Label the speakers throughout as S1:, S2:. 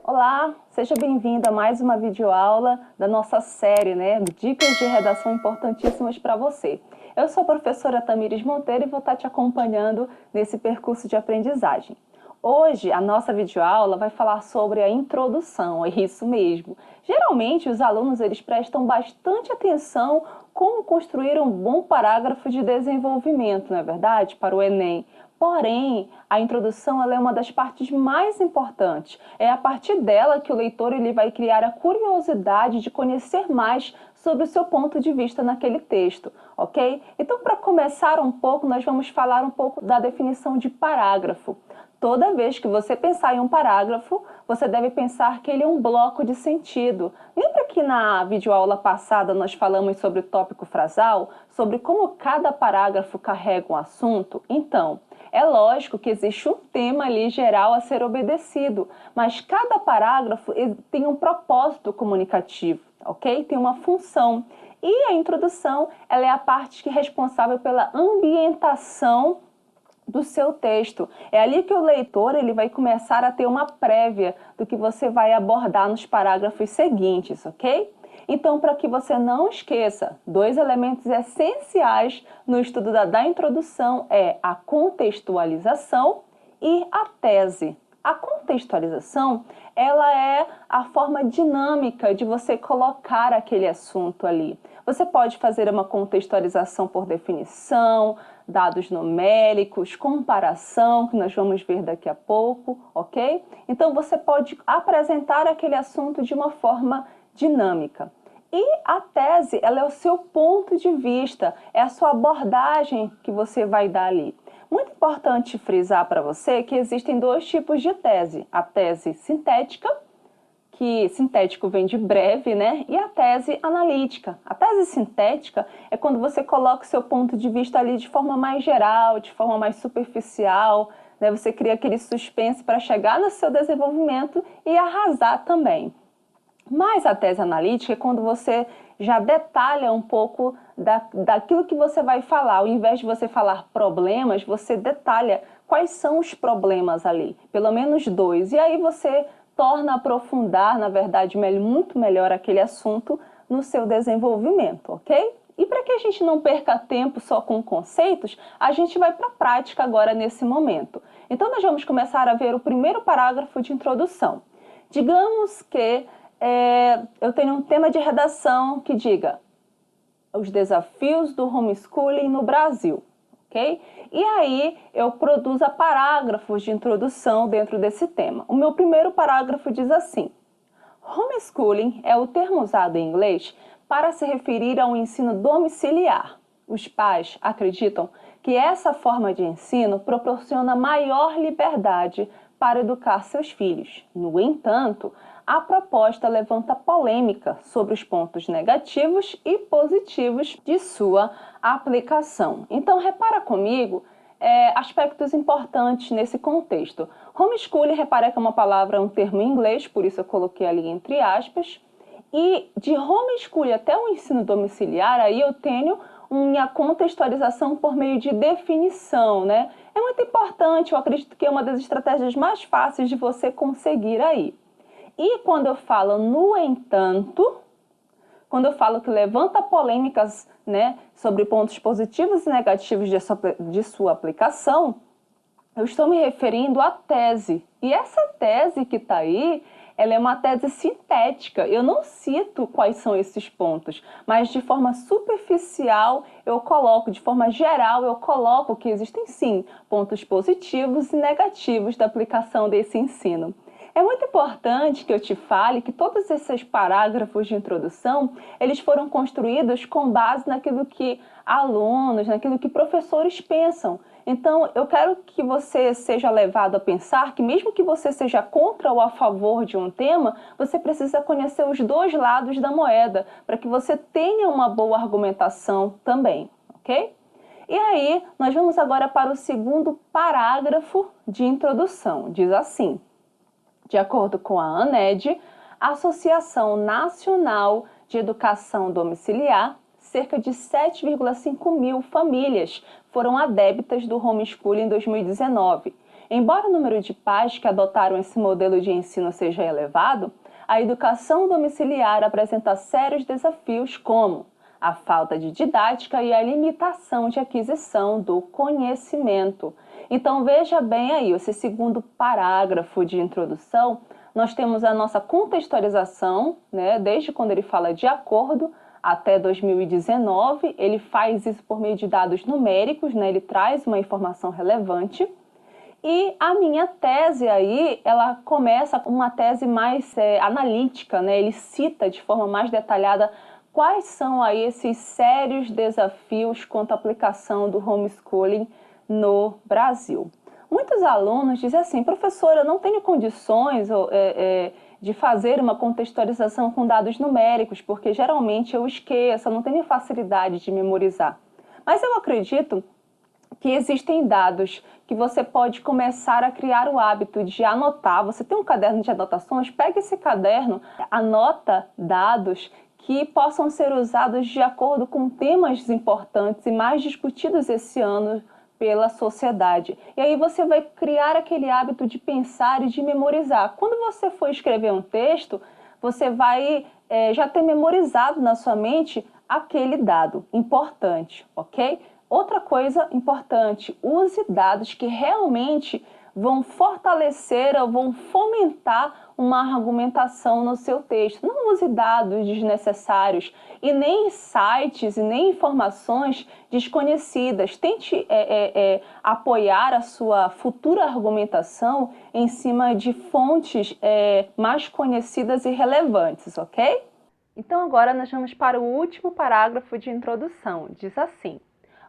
S1: Olá, seja bem-vindo a mais uma videoaula da nossa série, Dicas de redação importantíssimas para você. Eu sou a professora Tamires Monteiro e vou estar te acompanhando nesse percurso de aprendizagem. Hoje, a nossa videoaula vai falar sobre a introdução, é isso mesmo. Geralmente, os alunos eles prestam bastante atenção como construir um bom parágrafo de desenvolvimento, não é verdade? Para o Enem. Porém, a introdução ela é uma das partes mais importantes. É a partir dela que o leitor ele vai criar a curiosidade de conhecer mais sobre o seu ponto de vista naquele texto, ok? Então, para começar um pouco, nós vamos falar um pouco da definição de parágrafo. Toda vez que você pensar em um parágrafo, você deve pensar que ele é um bloco de sentido. Lembra que na videoaula passada nós falamos sobre o tópico frasal, sobre como cada parágrafo carrega um assunto? Então, é lógico que existe um tema ali geral a ser obedecido, mas cada parágrafo tem um propósito comunicativo, ok? Tem uma função. E a introdução, ela é a parte responsável pela ambientação do seu texto. É ali que o leitor ele vai começar a ter uma prévia do que você vai abordar nos parágrafos seguintes, ok? Então, para que você não esqueça, dois elementos essenciais no estudo da introdução é a contextualização e a tese. A contextualização, ela é a forma dinâmica de você colocar aquele assunto ali. Você pode fazer uma contextualização por definição, dados numéricos, comparação, que nós vamos ver daqui a pouco, ok? Então, você pode apresentar aquele assunto de uma forma dinâmica. E a tese, ela é o seu ponto de vista, é a sua abordagem que você vai dar ali. Muito importante frisar para você que existem dois tipos de tese. A tese sintética, que sintético vem de breve, e a tese analítica. A tese sintética é quando você coloca o seu ponto de vista ali de forma mais geral, de forma mais superficial, Você cria aquele suspense para chegar no seu desenvolvimento e arrasar também. Mas a tese analítica é quando você já detalha um pouco daquilo que você vai falar. Ao invés de você falar problemas, você detalha quais são os problemas ali, pelo menos dois. E aí você torna aprofundar, na verdade, muito melhor aquele assunto no seu desenvolvimento, ok? E para que a gente não perca tempo só com conceitos, a gente vai para a prática agora nesse momento. Então, nós vamos começar a ver o primeiro parágrafo de introdução. Digamos que eu tenho um tema de redação que diga os desafios do homeschooling no Brasil, ok? E aí eu produzo parágrafos de introdução dentro desse tema. O meu primeiro parágrafo diz assim: homeschooling é o termo usado em inglês para se referir ao ensino domiciliar. Os pais acreditam que essa forma de ensino proporciona maior liberdade para educar seus filhos. No entanto, a proposta levanta polêmica sobre os pontos negativos e positivos de sua aplicação. Então, repara comigo aspectos importantes nesse contexto. Homeschooling, repara que é uma palavra, um termo em inglês, por isso eu coloquei ali entre aspas. E de homeschooling até o ensino domiciliar, aí eu tenho minha contextualização por meio de definição, É muito importante, eu acredito que é uma das estratégias mais fáceis de você conseguir aí. E quando eu falo no entanto, quando eu falo que levanta polêmicas, sobre pontos positivos e negativos de sua aplicação, eu estou me referindo à tese. E essa tese que está aí, ela é uma tese sintética. Eu não cito quais são esses pontos, mas de forma superficial eu coloco, de forma geral eu coloco que existem sim pontos positivos e negativos da aplicação desse ensino. É muito importante que eu te fale que todos esses parágrafos de introdução, eles foram construídos com base naquilo que alunos, naquilo que professores pensam. Então, eu quero que você seja levado a pensar que mesmo que você seja contra ou a favor de um tema, você precisa conhecer os dois lados da moeda, para que você tenha uma boa argumentação também, ok? E aí, nós vamos agora para o segundo parágrafo de introdução. Diz assim: de acordo com a ANED, a Associação Nacional de Educação Domiciliar, cerca de 7,5 mil famílias foram adeptas do homeschooling em 2019. Embora o número de pais que adotaram esse modelo de ensino seja elevado, a educação domiciliar apresenta sérios desafios como a falta de didática e a limitação de aquisição do conhecimento. Então veja bem aí, esse segundo parágrafo de introdução, nós temos a nossa contextualização, né, desde quando ele fala de acordo até 2019, ele faz isso por meio de dados numéricos, né, ele traz uma informação relevante. E a minha tese aí, ela começa com uma tese mais analítica, né? Ele cita de forma mais detalhada quais são aí esses sérios desafios quanto à aplicação do homeschooling no Brasil. Muitos alunos dizem assim, professora, eu não tenho condições de fazer uma contextualização com dados numéricos, porque geralmente eu esqueço, eu não tenho facilidade de memorizar. Mas eu acredito que existem dados que você pode começar a criar o hábito de anotar. Você tem um caderno de anotações? Pega esse caderno, anota dados que possam ser usados de acordo com temas importantes e mais discutidos esse ano pela sociedade. E aí você vai criar aquele hábito de pensar e de memorizar. Quando você for escrever um texto, você vai já ter memorizado na sua mente aquele dado importante, ok? Outra coisa importante, use dados que realmente vão fortalecer ou vão fomentar uma argumentação no seu texto. Não use dados desnecessários e nem sites e nem informações desconhecidas. Tente apoiar a sua futura argumentação em cima de fontes mais conhecidas e relevantes, ok? Então agora nós vamos para o último parágrafo de introdução. Diz assim: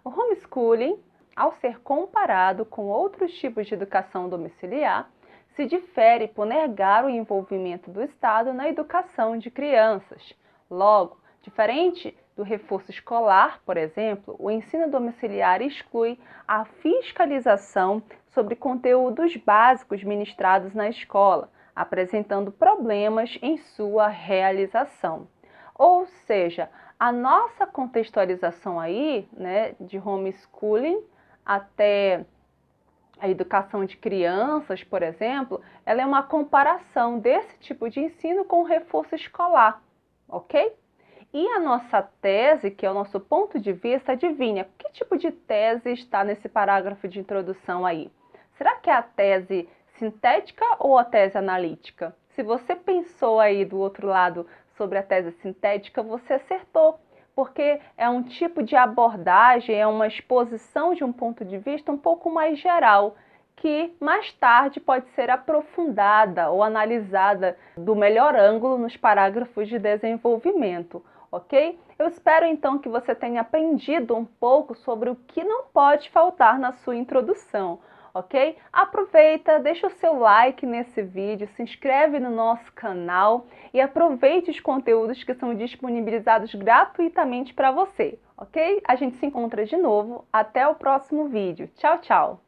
S1: o homeschooling, ao ser comparado com outros tipos de educação domiciliar, se difere por negar o envolvimento do Estado na educação de crianças. Logo, diferente do reforço escolar, por exemplo, o ensino domiciliar exclui a fiscalização sobre conteúdos básicos ministrados na escola, apresentando problemas em sua realização. Ou seja, a nossa contextualização aí, né, de homeschooling até a educação de crianças, por exemplo, ela é uma comparação desse tipo de ensino com o reforço escolar, ok? E a nossa tese, que é o nosso ponto de vista, adivinha, que tipo de tese está nesse parágrafo de introdução aí? Será que é a tese sintética ou a tese analítica? Se você pensou aí do outro lado sobre a tese sintética, você acertou, porque é um tipo de abordagem, é uma exposição de um ponto de vista um pouco mais geral, que mais tarde pode ser aprofundada ou analisada do melhor ângulo nos parágrafos de desenvolvimento, ok? Eu espero então que você tenha aprendido um pouco sobre o que não pode faltar na sua introdução, ok? Aproveita, deixa o seu like nesse vídeo, se inscreve no nosso canal e aproveite os conteúdos que são disponibilizados gratuitamente para você, ok? A gente se encontra de novo, até o próximo vídeo. Tchau, tchau!